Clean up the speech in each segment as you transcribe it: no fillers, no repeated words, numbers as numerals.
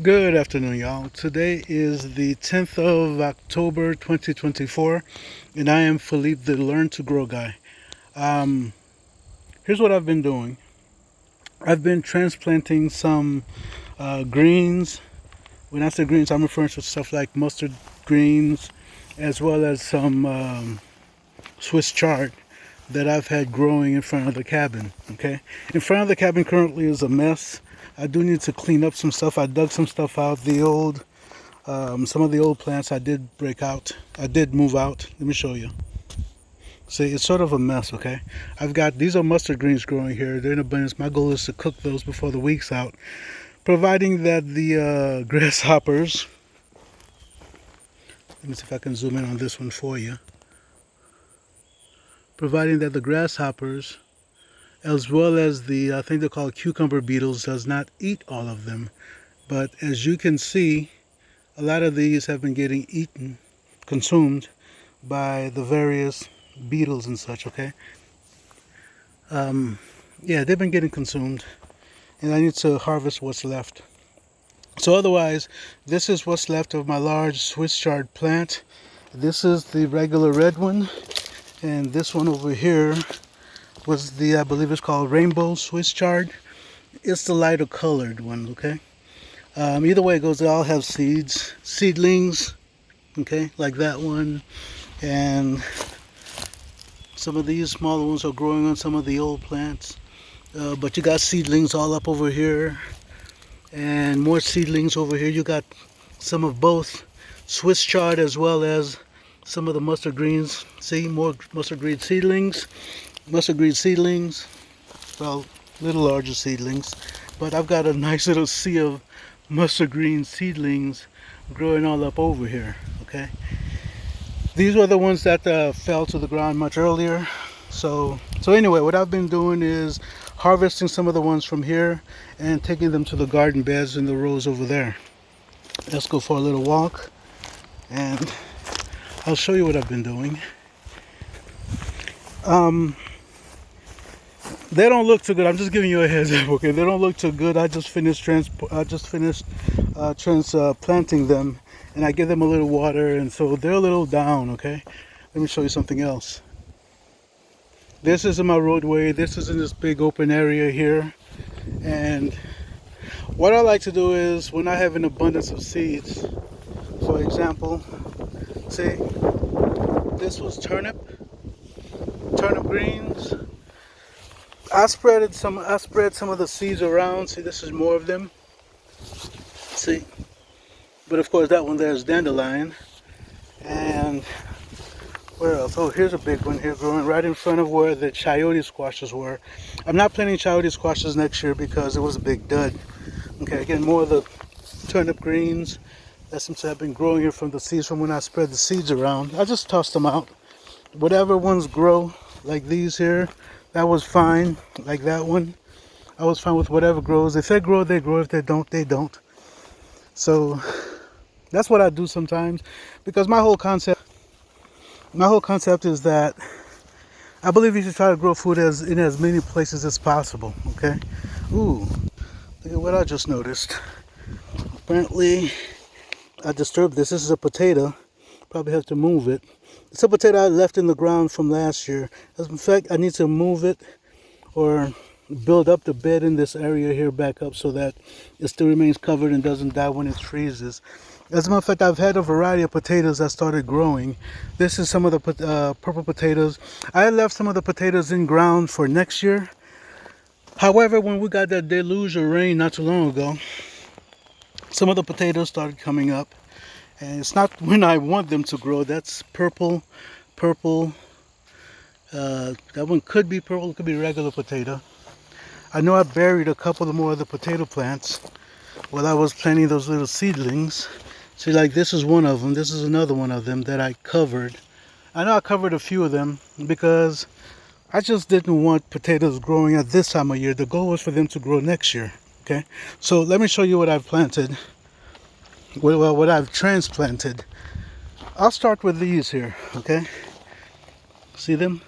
Good afternoon, y'all. Today is the 10th of October 2024, and I am Philippe, the Learn to Grow guy. Um, Here's what I've been doing. I've been transplanting some greens. When I say greens, I'm referring to stuff like mustard greens, as well as some Swiss chard that I've had growing in front of the cabin. Okay, in front of the cabin currently is a mess. I do need to clean up some stuff. I dug some stuff out. Some of the old plants I did break out. I did move out. Let me show you. See, it's sort of a mess, okay? These are mustard greens growing here. They're in abundance. My goal is to cook those before the week's out. Providing that the grasshoppers, let me see if I can zoom in on this one for you. Providing that the grasshoppers, as well as I think they're called cucumber beetles, does not eat all of them. But as you can see, a lot of these have been getting eaten, consumed by the various beetles and such, okay? Yeah, they've been getting consumed, and I need to harvest what's left. So otherwise, this is what's left of my large Swiss chard plant. This is the regular red one, and this one over here was I believe it's called rainbow Swiss chard. It's the lighter colored one, okay? Either way it goes, they all have seedlings, okay, like that one, and some of these smaller ones are growing on some of the old plants. But you got seedlings all up over here, and more seedlings over here. You got some of both Swiss chard as well as some of the mustard greens. See, more mustard green seedlings. Well, little larger seedlings. But I've got a nice little sea of mustard green seedlings growing all up over here, okay? These were the ones that fell to the ground much earlier. So anyway, what I've been doing is harvesting some of the ones from here and taking them to the garden beds in the rows over there. Let's go for a little walk, and I'll show you what I've been doing. They don't look too good. I'm just giving you a heads up, okay? They don't look too good. I just finished transplanting them, and I give them a little water, and so they're a little down, okay? Let me show you something else. This is in my roadway. This is in this big open area here, and what I like to do is when I have an abundance of seeds, for example, see, this was turnip greens. I spread some of the seeds around. See, this is more of them. See, but of course that one there is dandelion. And where else? Oh, here's a big one here growing right in front of where the chayote squashes were. I'm not planting chayote squashes next year because it was a big dud. Okay, again, more of the turnip greens. That seems to have been growing here from the seeds from when I spread the seeds around. I just tossed them out. Whatever ones grow, like these here, that was fine. Like that one, I was fine with whatever grows. If they grow, they grow. If they don't, they don't. So that's what I do sometimes, because my whole concept is that I believe you should try to grow food in as many places as possible. Okay. Ooh, look at what I just noticed. Apparently, I disturbed this. This is a potato. Probably have to move it. It's a potato I left in the ground from last year. As in fact, I need to move it or build up the bed in this area here back up so that it still remains covered and doesn't die when it freezes. As a matter of fact, I've had a variety of potatoes that started growing. This is some of the purple potatoes. I had left some of the potatoes in ground for next year. However, when we got that deluge of rain not too long ago, some of the potatoes started coming up. And it's not when I want them to grow. That's purple. That one could be purple, it could be regular potato. I know I buried a couple of more of the potato plants while I was planting those little seedlings. See, like this is one of them. This is another one of them that I covered. I know I covered a few of them because I just didn't want potatoes growing at this time of year. The goal was for them to grow next year. Okay, so let me show you what I've planted. Well, what I've transplanted. I'll start with these here, okay? See them?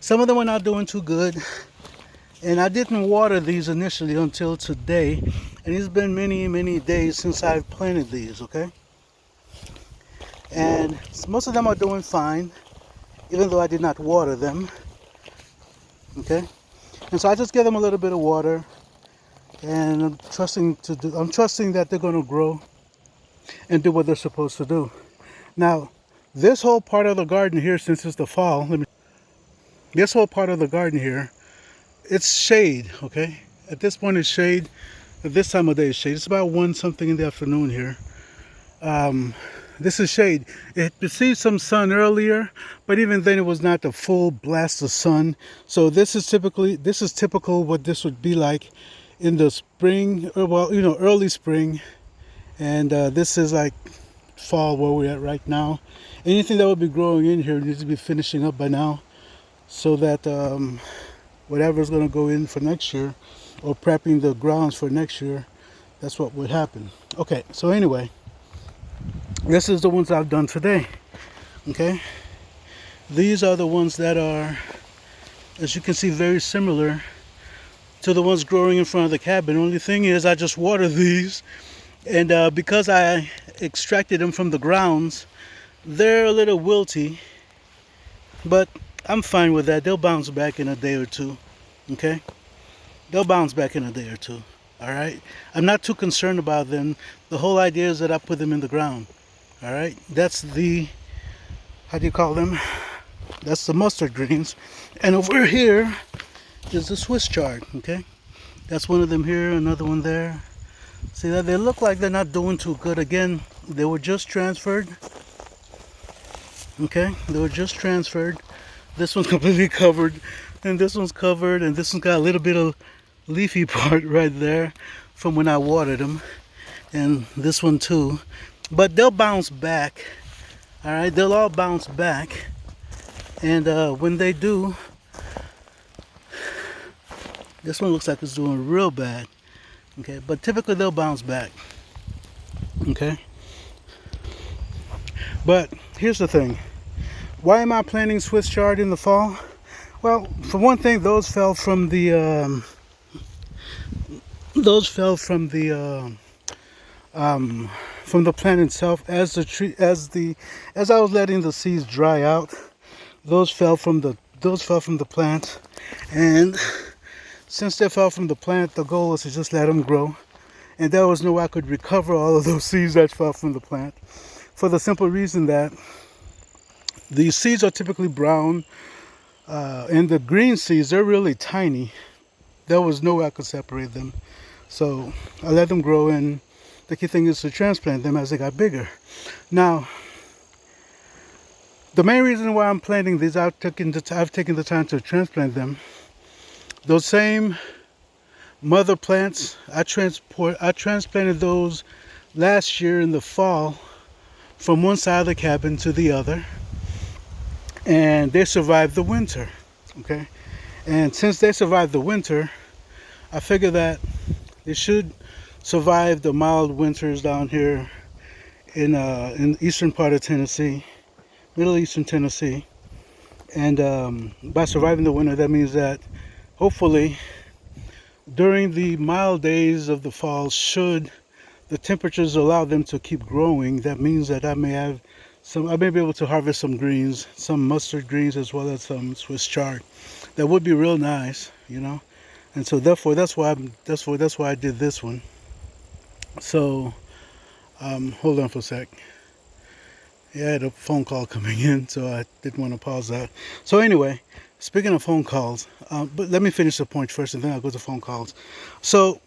Some of them are not doing too good. And I didn't water these initially until today. And it's been many, many days since I've planted these, okay? And most of them are doing fine, even though I did not water them, okay? And so I just give them a little bit of water, and I'm trusting that they're going to grow and do what they're supposed to do. Now, this whole part of the garden here, since it's the fall, this whole part of the garden here, it's shade, okay? At this point it's shade. At this time of day it's shade. It's about 1 something in the afternoon here. This is shade. It received some sun earlier, but even then it was not the full blast of sun. So this is typical what this would be like in the spring, or well, early spring. And this is like fall where we're at right now. Anything that would be growing in here needs to be finishing up by now, so that whatever is going to go in for next year, or prepping the grounds for next year, that's what would happen. Okay, so anyway, this is the ones I've done today. Okay, these are the ones that are, as you can see, very similar to the ones growing in front of the cabin. Only thing is I just water these, and because I extracted them from the grounds, they're a little wilty, but I'm fine with that. They'll bounce back in a day or two. Okay, they'll bounce back in a day or two. All right, I'm not too concerned about them. The whole idea is that I put them in the ground. All right, that's the, how do you call them? That's the mustard greens. And over here is the Swiss chard. Okay, that's one of them here, another one there. See that they look like they're not doing too good. Again, they were just transferred. Okay, they were just transferred. This one's completely covered, and this one's covered, and this one's got a little bit of leafy part right there from when I watered them, and this one too. But they'll bounce back. All right, they'll all bounce back, and when they do, this one looks like it's doing real bad. Okay, but typically they'll bounce back. Okay, but here's the thing. Why am I planting Swiss chard in the fall? Well, for one thing, those fell from the plant itself. As I was letting the seeds dry out, those fell from the plant, and since they fell from the plant, the goal was to just let them grow, and there was no way I could recover all of those seeds that fell from the plant, for the simple reason that these seeds are typically brown, and the green seeds, they're really tiny. There was no way I could separate them. So I let them grow, and the key thing is to transplant them as they got bigger. Now, the main reason why I'm planting these, I've taken the time to transplant them. Those same mother plants, I transplanted those last year in the fall from one side of the cabin to the other, and they survived the winter. Okay, and since they survived the winter, I figure that they should survive the mild winters down here in the eastern part of Tennessee, middle eastern Tennessee. And by surviving the winter, that means that hopefully during the mild days of the fall, should the temperatures allow them to keep growing, that means that I may be able to harvest some greens, some mustard greens, as well as some Swiss chard. That would be real nice, And so therefore, that's why I did this one. So, hold on for a sec. Yeah, I had a phone call coming in, so I didn't want to pause that. So anyway, speaking of phone calls, but let me finish the point first, and then I'll go to phone calls. So,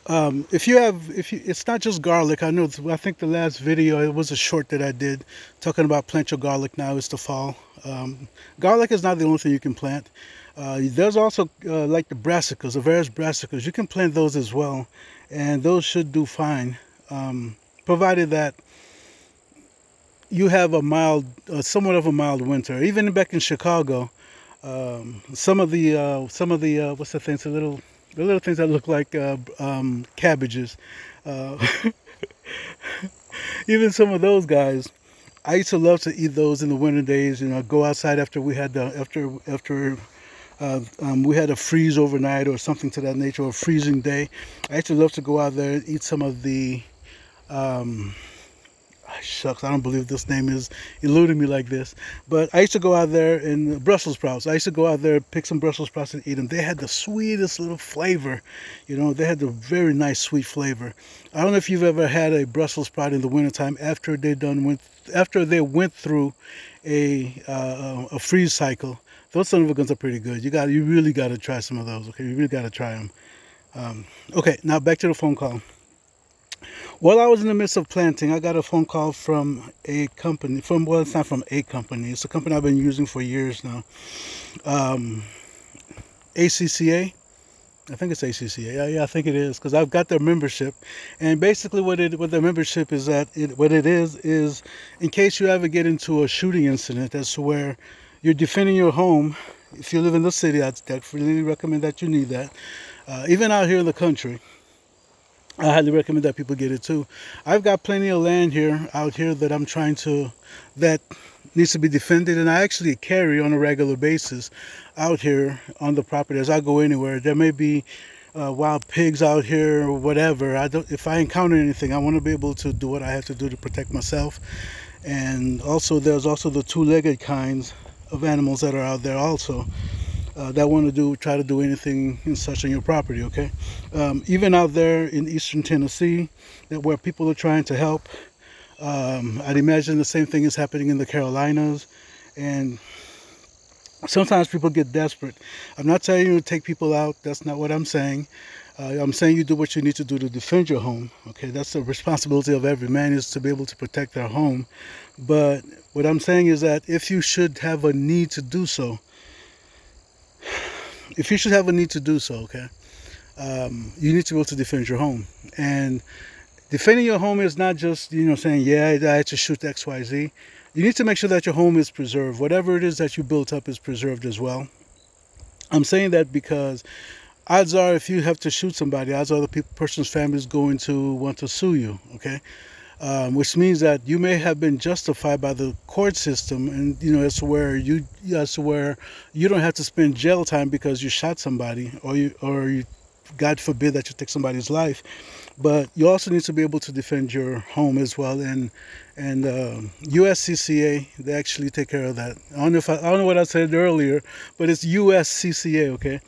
it's not just garlic. I think the last video, it was a short that I did talking about plant your garlic now. It's the fall. Garlic is not the only thing you can plant. There's also like the brassicas, the various brassicas. You can plant those as well, and those should do fine, provided that you have somewhat of a mild winter. Even back in Chicago, some of the what's the things, the little things that look like cabbages. Even some of those guys, I used to love to eat those in the winter days. Go outside after we had after We had a freeze overnight or something to that nature, or a freezing day. I actually love to go out there and eat some of the um, shucks, I don't believe this name is eluding me like this. But I used to go out there in Brussels sprouts. I used to go out there, pick some Brussels sprouts and eat them. They had the sweetest little flavor. You know, they had the very nice sweet flavor. I don't know if you've ever had a Brussels sprout in the wintertime after they went through a freeze cycle. Those son of a guns are pretty good. You really got to try some of those. Okay, you really got to try them. Okay, now back to the phone call. While I was in the midst of planting, I got a phone call from a company. Well, it's not from a company. It's a company I've been using for years now. Um, ACCA. I think it's ACCA. Yeah, I think it is because I've got their membership, and basically what their membership is what it is in case you ever get into a shooting incident, that's where you're defending your home. If you live in the city, I'd definitely recommend that you need that. Even out here in the country, I highly recommend that people get it too. I've got plenty of land out here that that needs to be defended, and I actually carry on a regular basis out here on the property as I go anywhere. There may be wild pigs out here or whatever. If I encounter anything, I want to be able to do what I have to do to protect myself. And also, there's also the two-legged kinds of animals that are out there also that want to try to do anything and such on your property. Okay, even out there in eastern Tennessee, where people are trying to help. I'd imagine the same thing is happening in the Carolinas, and sometimes people get desperate. I'm not telling you to take people out. That's not what I'm saying. I'm saying you do what you need to do to defend your home. Okay, that's the responsibility of every man, is to be able to protect their home. But what I'm saying is that if you should have a need to do so, okay, you need to be able to defend your home. And defending your home is not just, saying, yeah, I had to shoot X, Y, Z. You need to make sure that your home is preserved. Whatever it is that you built up is preserved as well. I'm saying that because odds are, if you have to shoot somebody, odds are the person's family is going to want to sue you, okay? Which means that you may have been justified by the court system, and that's where you don't have to spend jail time because you shot somebody, or you, God forbid that you take somebody's life. But you also need to be able to defend your home as well, and USCCA, they actually take care of that. I don't know what I said earlier, but it's USCCA. Okay,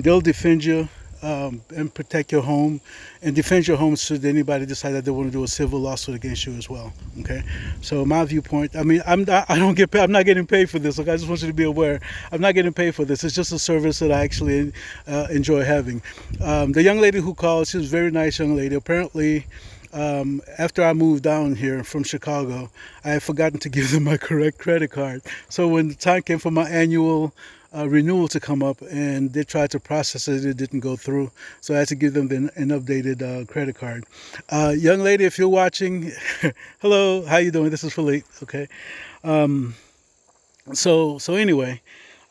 they'll defend you and protect your home, and defend your home should anybody decide that they want to do a civil lawsuit against you as well. Okay, so my viewpoint, I mean, I don't get paid, I'm not getting paid for this. Okay, I just want you to be aware, I'm not getting paid for this. It's just a service that I actually enjoy having. The young lady who called, she was a very nice young lady. Apparently, after I moved down here from Chicago, I had forgotten to give them my correct credit card. So when the time came for my annual renewal to come up, and they tried to process it, it didn't go through. So I had to give them an updated credit card. Young lady, if you're watching, hello, how you doing? This is Philippe. Okay. So anyway,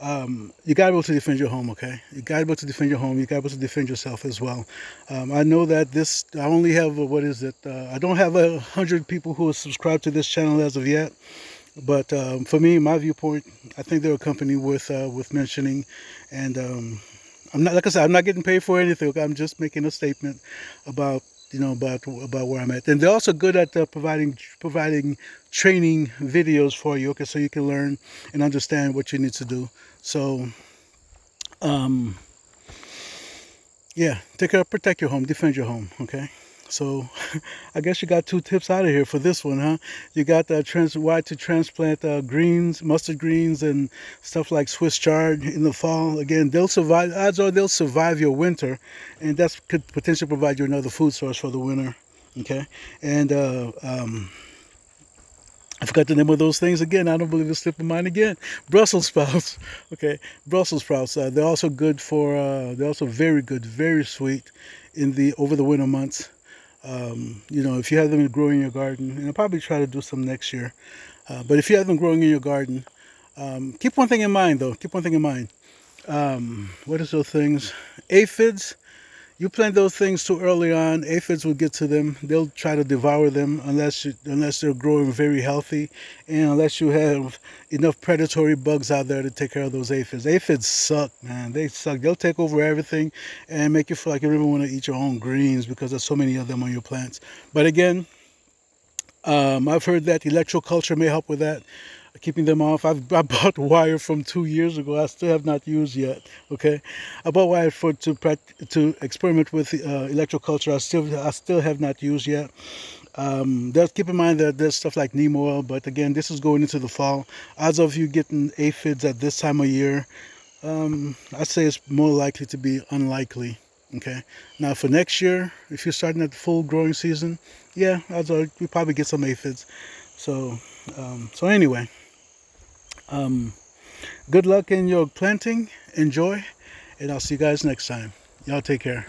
you got to be able to defend your home, okay? You got to be able to defend your home. You got to be able to defend yourself as well. I know that I only have, I don't have 100 people who are subscribed to this channel as of yet. But for me, my viewpoint, I think they're a company worth mentioning. And I'm not, like I said, I'm not getting paid for anything. Okay? I'm just making a statement about about where I'm at. And they're also good at providing training videos for you, okay, so you can learn and understand what you need to do. So yeah, protect your home, defend your home, okay? So I guess you got 2 tips out of here for this one, huh? You got why to transplant greens, mustard greens, and stuff like Swiss chard in the fall. Again, they'll survive. Odds are they'll survive your winter, and that could potentially provide you another food source for the winter. Okay, and I forgot the name of those things again. I don't believe it's slipping mine again. Brussels sprouts. Okay, Brussels sprouts. They're also good for. They're also very good, very sweet over the winter months. If you have them growing in your garden, and I'll probably try to do some next year. But if you have them growing in your garden, keep one thing in mind though. Keep one thing in mind. What is those things? Aphids. You plant those things too early on, aphids will get to them. They'll try to devour them unless they're growing very healthy, and unless you have enough predatory bugs out there to take care of those aphids. Aphids suck, man. They suck. They'll take over everything and make you feel like you don't even want to eat your own greens because there's so many of them on your plants. But again, I've heard that electroculture may help with that, keeping them off. I bought wire from 2 years ago. I still have not used yet. Okay, I bought wire to experiment with electroculture. I still have not used yet. Just keep in mind that there's stuff like neem oil, but again, this is going into the fall. Odds of you getting aphids at this time of year, I'd say it's more likely to be unlikely. Okay. Now for next year, if you're starting at the full growing season, yeah, odds are you probably get some aphids. So, so anyway, um, good luck in your planting. Enjoy, and I'll see you guys next time. Y'all take care.